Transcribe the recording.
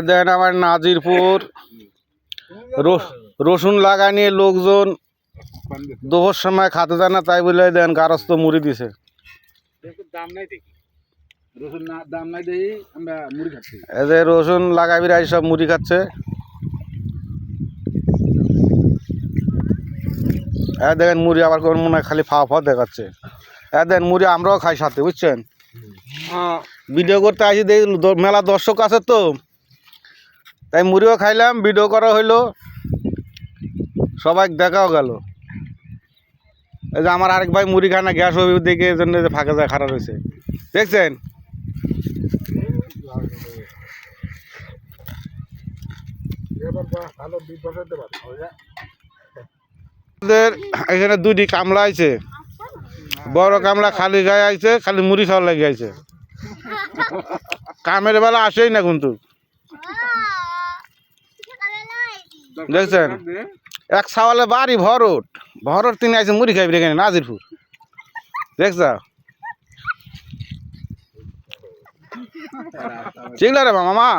দেন আমার নাজিরপুর রসুন লাগানি লোকজন দুপুর সময় খাতে যায় না, তাই বলে দেন গারস্থ মুড়ি দিছে। এদের রসুন লাগাবি রাই সব মুড়ি খাচ্ছে। দেখেন মুড়ি আবার কোন মনে হয় খালি ফাওয়া ফাওয়া দেখাচ্ছে। দেন মুড়ি আমরাও খাই সাথে, বুঝছেন। ভিডিও করতে আসি, দেখি মেলা দর্শক আছে তো, তাই মুড়িও খাইলাম, ভিডিও করা হইলো, সবাই দেখাও গেল। এই যে আমার আরেক ভাই মুড়ি খায় না, গ্যাস হবে দেখে জন্য ফাঁকা যায় খারাপ হয়েছে, দেখছেন। এখানে দুটি কামলা আছে, বড় কামলা খালি গায়ে আইছে, খালি মুড়ি খাওয়া লাগে আইছে, কামের বেলা আসেই না কিন্তু, দেখছেন। এক সাওয়ালে বাড়ি ভরট ভরট, তিনি আছে মুড়ি খাইবি এখানে নাজিরপুর, দেখছ। ঠিক না রে মামা।